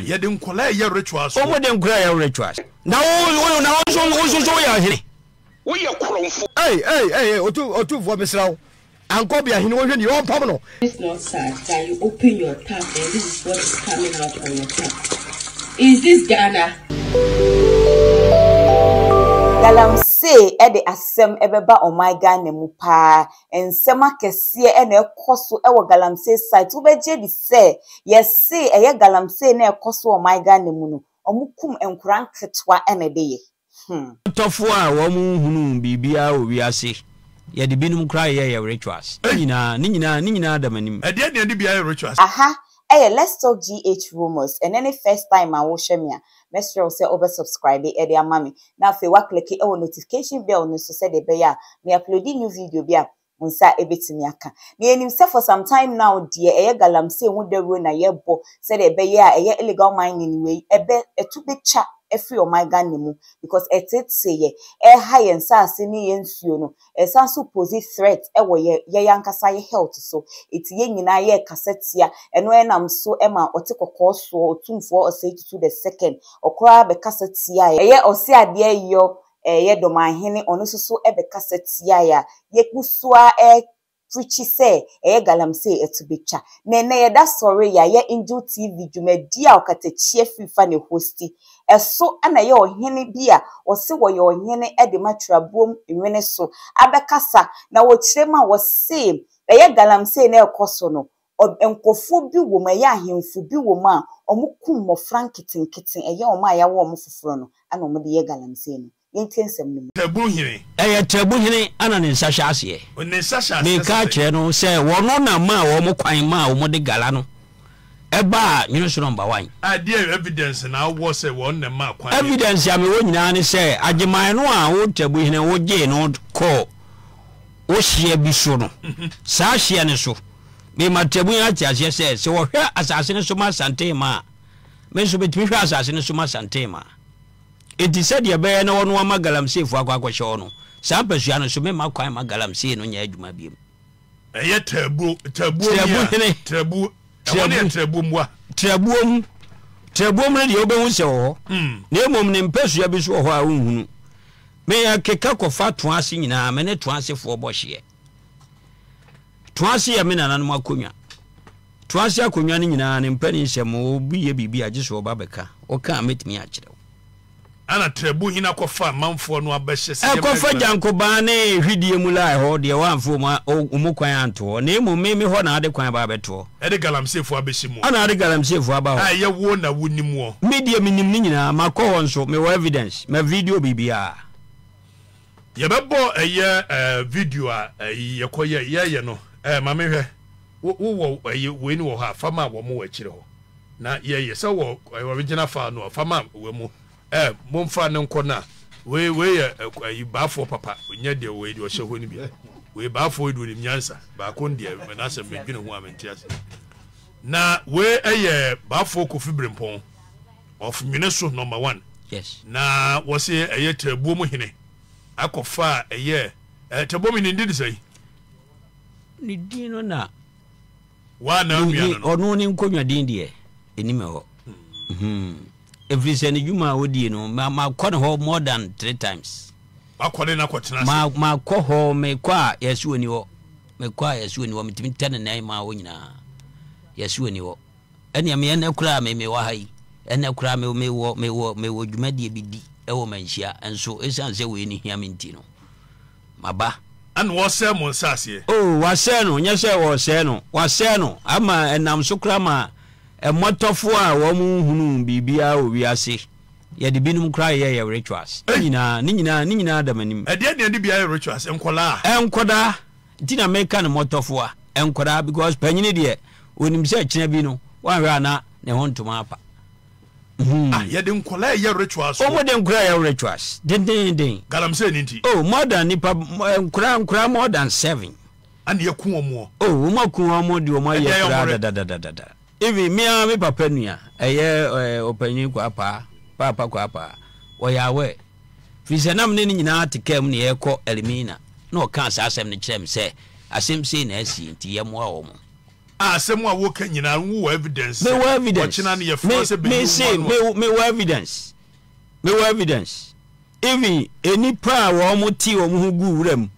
ye de nkola ye rituals omo de nkola ye rituals na wo ya hene wo ye kromfo otu for misraw anko bia hene wo hwe ni o pam no. It's not sad that you open your tap and this is what is coming out from your tap. Is this Ghana? Galamsey de asem ebeba o my Ghana mu pa ensem akese na ekoso e wo Galamsey site wo beje di se yes say eye Galamsey na ekoso o my Ghana mu no omukum enkura nketwa ene de ye tofo a wo mu hunu bibia o wiase ye de binum kra ye rituals nyina da manim e de bia rituals aha let's talk GH rumors and any first time I will share me make sure say over subscribe e dey amami na fe wa click e notification bell no so say de be ya me upload new video bia unsa ebetimi aka na enim say for some time now de Galamsey hu dawo na ye bo say de be ya illegal mining we ebe etu be cha every my Ghana mu because it say ye high and sase ni yensuo no so pose threat wo ye yankasa ye health so it ye nyina ye kasetia eno enam so ema otekokko so otumfo osaitu the second okra be kasetia ye osi ade yo ye domahene ono so ebe kasetia ya ye kusua Frichi say Galamsey etubecha nene ye da sorry ya ye Angel TV dwumadi a okatachie fifa ne hosti eso ana ye ohene bia o se wo ye ohene de matrabom enwene so abekasa na wo kirema wo se Galamsey na ekoso no enkofo bi wo ma ye ahemfo bi wo ma omukum mo franketenketen o ma ya wo mo foforo no ana o mo de ye Galamsey no Tabuhine tabuhine ana ne nsahye ase me ka kire no se wono na ma wo mo kwan ma wo de gala no eba nyino so number 1 there evidence na wo se won na ma kwan evidence ya me wo nyina ne se ageman no a wo tabuhine wo ge no ko wo hye bi so no sa hye ne so me ma tabuhine ati ase se wo hwe asase ne so ma sante ma me so betimi hwe asase ne so ma sante ma Eti said ya be na wono ma Galamsey fu akwakwahye no sa pasua no so me makwan ma Galamsey no nya adwuma biem tabu mre de obehu se ho na emom ne mpasua bi so ho a unhunu me ya keka kofa to ase nyina me ne to ase fo bohye to ase ya me nananom akonwa to ase akonwa ne nyina ne mpani nsemo obi ye bibi age so babeka o ka metimi a kire ana trebu hina kofa manfo no abehye se kofa jankoba ne hwidie mu lai ho de wanfo ma umukwan anto na emome ho na ade kwan ba beto de Galamsey fu abeshi mu ana de Galamsey fu aba ho ye wo na wonimu o media minim ni nyina makọ ho nso me wo evidence me video bibia ye bebo video a ye koye ye no ma me hwe wo we ni wo ha fama wo mo wa kire ho na ye se wo original fa no fama we mu momfa ne nkona we baafo papa onya de we de o hye ni bia we baafo edu ni nyansa ba ko ndie na se medwene ho amentiase na we baafo Kofi Brempon of Mineso number 1 yes na wo se tabuo mu hene akofa tabuo mi ndidi sei ni dino na wa na nua no ono ni nkonwa din de enime ho every sene juma wodi no ma kɔ ho more than 3 times akɔle na kɔtena ma kɔ ho me kwa yesu ni ho me kwa yesu ni ho mitimi tane na ma wo nyina yesu ni ho ene me ene kura me wa hai ene kura me wo juma die bidi e wo manhia enso esan se we ni hia minti no maba an wo se mo nsase wa se no nya se wo se no wa se no ama enam so kura ma motofo a wo mu hunu bibia o wiase ye de binum kra ye rituals nyina da manim de bia rituals enkoda dina meka ne motofo a enkoda because panyini de onim se kina bi no wan hwa na ne hontoma apa ye de nkola ye rituals o mo de nkra ye rituals den Galamsey ni nti more than nipa nkra more than 7 an ye ku omo mo ku omo de omo ye kra da Ivi me papa nua opanyin kwa papa kwa pa wo ya we fisenam ne nyina atekem ne yekɔ elimina na o ka asasem ne kyerem se asem sei na asi nti yemo a wo mo asem a wo kan nyina wo evidence me wo evidence ochina ne ye fro se be me say me wo evidence even any pra wo mo ti wo mo gu wuram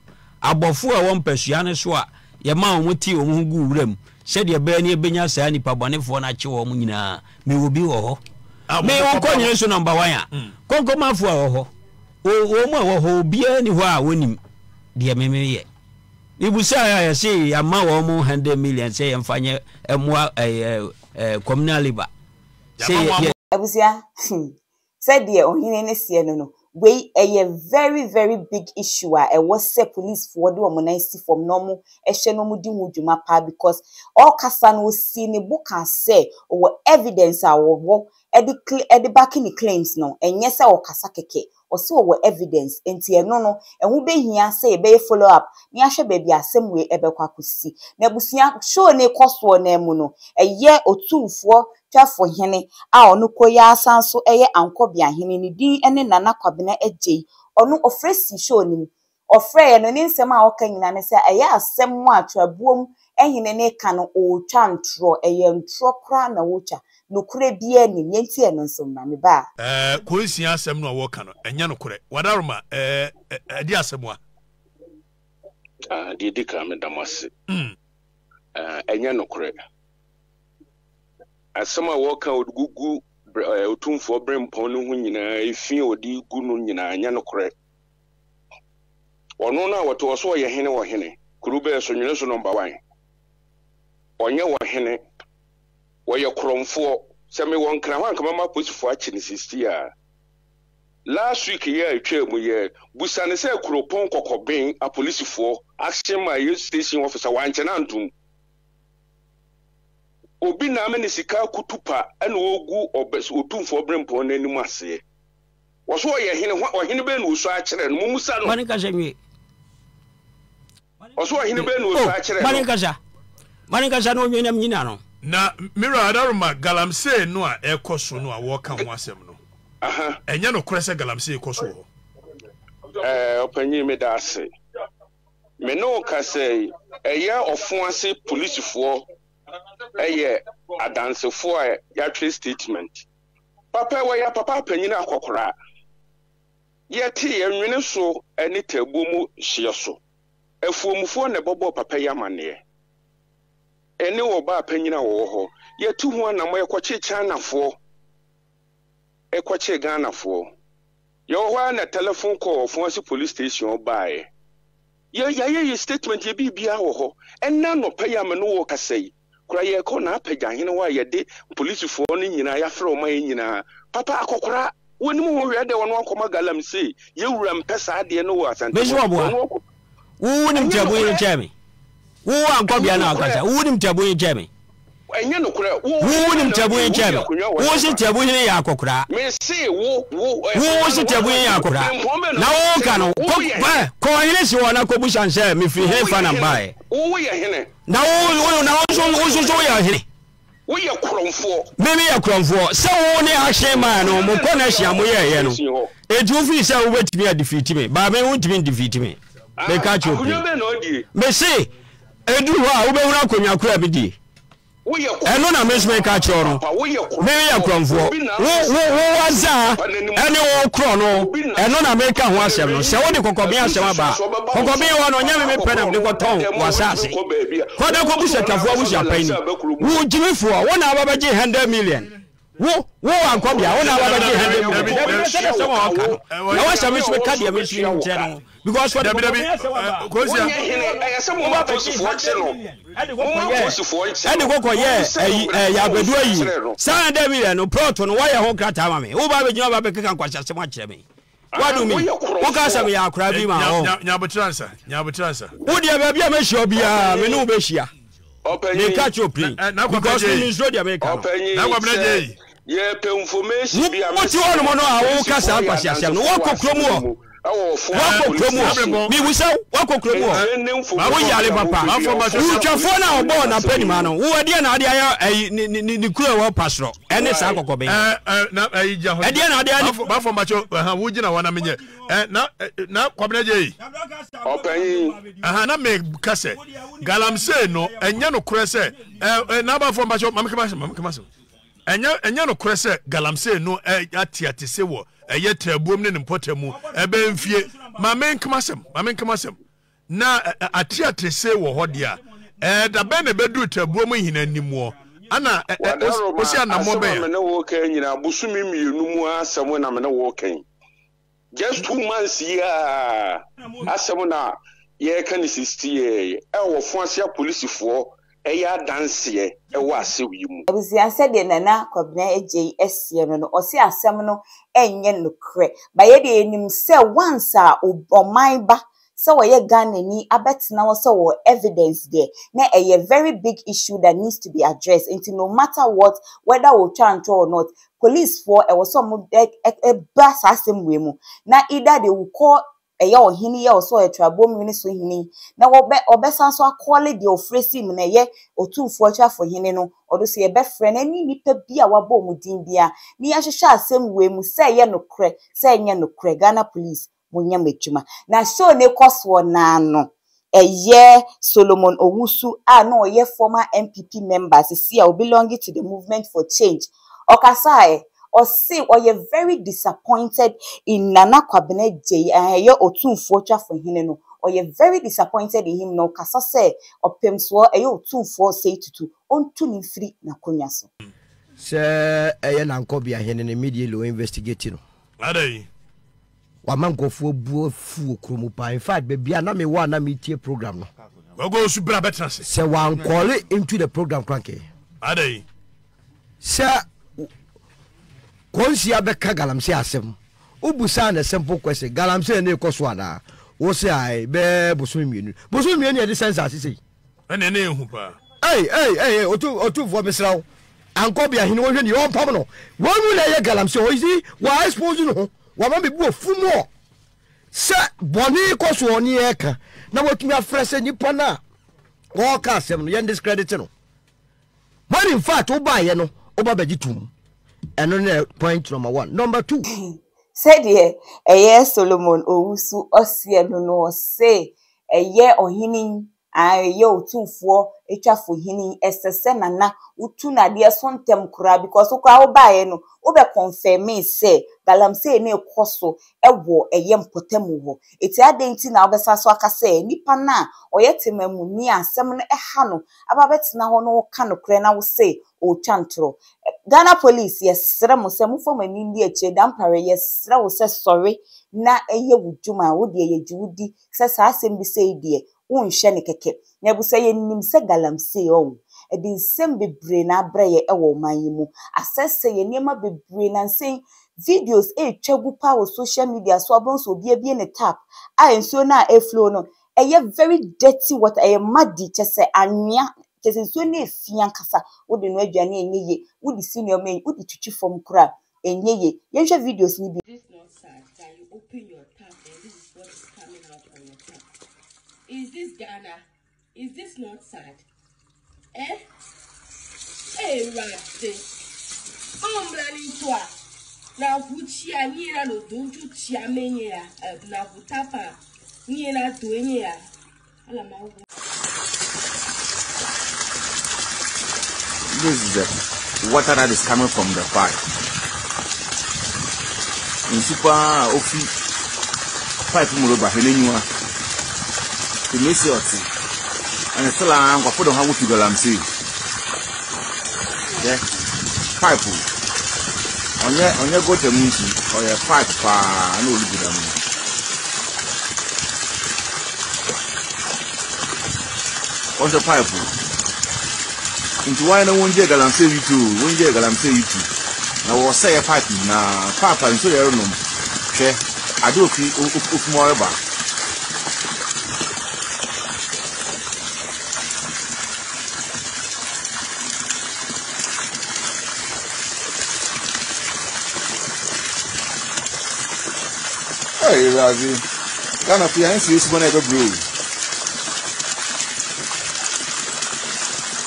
abofo a wo mpasua ne so a ye ma wo ti wo mo gu wuram se de be ne benya saa nipa bonefo na che wo mo nyina me wo bi wo ho me wo ko nyina so number 1 a konko mafo a wo ho wo mo wo ho bia ni ho a wonim de me ye ibusa ya say ama wo mo 100 million say emfanye emwa communal labor say abusia said the ohine ne sie no we a very very big issue e was say police for the womanist from normal ehwe no mudi hudwuma pa because all kasa no see ne book can say or evidence awo e backing the claims no enye say o kasa keke o say o evidence enti e no ehun be hia say be follow up ni ahwe ba bi asem we ebekwa kosi na busia show ne koso na emu no eye otumfo twafo hene a ono koya asanso eye ankobia hene ni din ene nana kwabena ejei ono ofresi show ni ofre no ni nsem a oka nyina ne se eye asem mu atwabuom ehene ne ka no o twantro eye ntro kra na wocha nokure bia ni nyenti eno nsem na me ba konsia asem no woka no enya nokure wadaruma edi asem a di dika me damase enya nokure asema woka odugugu otumfo brempon no hu nyina efi odi gu no nyina anya no kore ono na wato so ye hene wo hene kurube so nwene so number 1 onye wo hene wo ye kromfo se me won kra han kama ma posifo achi ni 60 a last week ye atwa mu ye busane se kuropon kokoben a policefo action my youth station officer wanche na ntum obi na amene sika kutupa ena ogu obes otumfo brempon na anim ase wo so ye hene ohene be no so a kire no musa no mani kasha mi wo so ohene be no so a kire mani kasha no nyina mnyina no na mira adaruma galamse no a ekoso no a wo ka ho asem no aha enya no kore se galamse ekoso ho opanyi me da ase me no ka say eya ofo ase policefo eye adansefo a ya trade statement papa we ya papa panyina akokora ye ti ye nwene so eni tabu mu hye so afuomufo ne bobo papa ya mane eni wo ba panyina wo ho ye tu ho na mo ekwache chanafo ekwache ganafo ye ho na telephone call fo asi police station bae ye statement ye bibia wo ho enna no paya me no wo kasai kura ye ko na apagya hene wa ye de police fo no nyina ya fere o ma nyina papa akokora woni mu hwe de wono akoma galamse ye wura mpesa ade no wo asante beji obo wo nim tabu yin chemi wo ankobia na akasa wo nim tabu yin chemi enye no kura wo nim tabu yin chemi wo si tabu yin ya akokora me se wo si tabu yin ya akokora na wo ka no ko hene si wona ko bushan se me fi he fa na bae wo ye hene na wo so ya hene wo ye kromfo me ya kromfo se wo ne ahye man no mo ko na hia mo ye no etu fi se wo betimi a defeat me ba me wontimi defeat me me ka cho me se edu ho a wo be hura konwa kura bi di eno na me me ka cho no me ya kromfo wo waza ene wo kro no eno na me ka ho asem no se wo de kokobi asem aba kokobi wo no nya me penam de ko ton wasase ko de ko busa tafo busa pani wo jimifo wo na aba beje 100 million wo ankobia wo na aba beje 100 million na wa sami me ka dia me shi no because for the ade kokko ye ya bedu ayi san da million no proto no why ho krata ma me wo ba be gina ba be keka nkwasha se mo akire me wadu mi wo ka sa me ya akura bi ma ho nya botransa wo dia ba bia me hia bia me no be hia me ka cho pin because me nso dia me ka na kwa bna ye pe information bia me ti wono mo no a wo ka sa nkwasha se no wo kokro mu ɛwɔ fo wako kromo mi wusa wako kromo ma wo yale papa utwafo na obo na panima no wo de na ade ayi ni kuro wo pasro ene sa kokobe na ayi ja ho ede na ade ba fo macho wo gina wana menye na kwabena je opanyi na me kase galamsey no enye no kure se na ba fo macho mamkema enye no kure se galamsey no atiate se wo eye trabuom ne mpotamu ebe mfie mamenkemasem na atiate se wo hode a da be ne bedu trabuom hinanimuo ana osi anamo be ya na wo kan nyina busumi mienu mu asem na me na wo kan just 2 months here asem na ye kan 60 ye wo fo asia police fo eya danse ewo asewi mu abusia said de nana kwabena eje esie no osi asem no enye nokre ba ye de enim se once a oman ba so we Ghana ni abetna wo so wo evidence there na a very big issue that needs to be addressed into no matter what whether we try or not police for e was some bass asem we mu na either they will call eya ohini ye oso etrabom ni so hini na obesan so akole de ofresi mu na ye otumfo atwafo hini no odo se ye be frɛ na ni nipa bi a wabɔ mu din bia ni ahwehwɛ asem we mu sɛ ye nokre sɛ nye nokre Ghana police munya mejuma na show ne koswo na no eye Solomon Owusu no ye former MPP members see are belonging to the movement for change okasai or say or you're very disappointed in Nana Kwabena J ye otumfo twafo hene no or you're very disappointed in him no kasa say opemso eye otumfo say tutu ontu ni free na konya so se eye nankobia hene ne media lo investigate no adai wamankofo buo fu okromu pa in fact bebia na me wa na me tie program no go su bra betra se wan call into the program cranke adai se konsia be ka galamsey asem ubusa na simple question galamsey na ekoso ana wo se ai be boso mienu e de sense asisi ene ne hu pa otu vo mesrawo ankobia hini wo hwe ni on pam no wo mu na ye galamsey o isi wa expose no wa ma be bu ofumo se boni koso oni eka na wotumi afrese nipa na wo ka asem no ye discredit no but in fact wo ba ye no oba bagitum and on point number 1 number 2 said ye Solomon Owusu osie no say eye ohini aye otumfo etwafo hini esese nana utu na de sontem kura because ukwa obaye no obe confirm say galamsey na ekoso ewo eye mpotemu ho eti adenti na obesa so aka say nipa na oyetemamu ni asem no eha no ababetina ho no ka no kure na wo say o chantro Ghana police yesre mo se mo fo mani ndi eche dampare yesre wo se sorry na eye wuduma wo de ye jiwudi se sa asem bi say de unhye ne keke na bu say nim se galamsey o edin sem bebre na abreye ewo manyimu asese ye niema bebre na nsen videos twagu pa wo social media so abonso bia ne tap enso na flow no eye very dirty water eye madi chese anwea chese so na efia kasa wo de no aduane enyeye wo di senior men wo di twitwi form kura enyeye yenhwe videos ni bi This not sad that you open your tap and this is what is coming out on your tap. Is this Ghana? Is this not sad? Hey, Radde. Running to her. Now, Gucci and Nina no don't you chiamenia, now Tapa, Nina doing ya. This is the water that is coming from the pipe. In super ofi pipe muroba helenua. To miss your tea. And it's still I'm going to put on how to go and see. Yeah, pipe. On your go to Munchi or your pipe, I know you do. What's the pipe? Into why no one jaggle and say you too, one jaggle and say you too. Now, was say a pipe now, papa, and so you don't know. Che, I do feel more about. Hey, Razi. Ghana fiancé is one ever brew.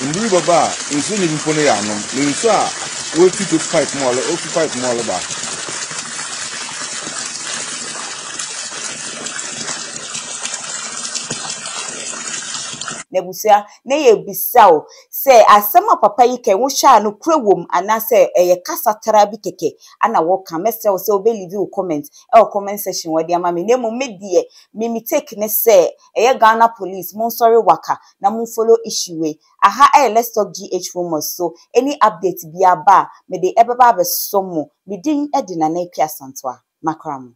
In Blue Baba, in Sunny Poniano, in Sa, will keep to fight more, or to fight more about. Nebusia na ye bisao se asema papa yi ke wo sha no kwewom ana se eye kasatara bi keke ana wo ka message wo se obe leave you comment comment section wo dia ma me nemu medie me take ne se eye Ghana police mon sorry waka na mon follow issue we aha let's talk GH rumors so any update bi aba me de ebeba be somo me din edina na akwa santoa makram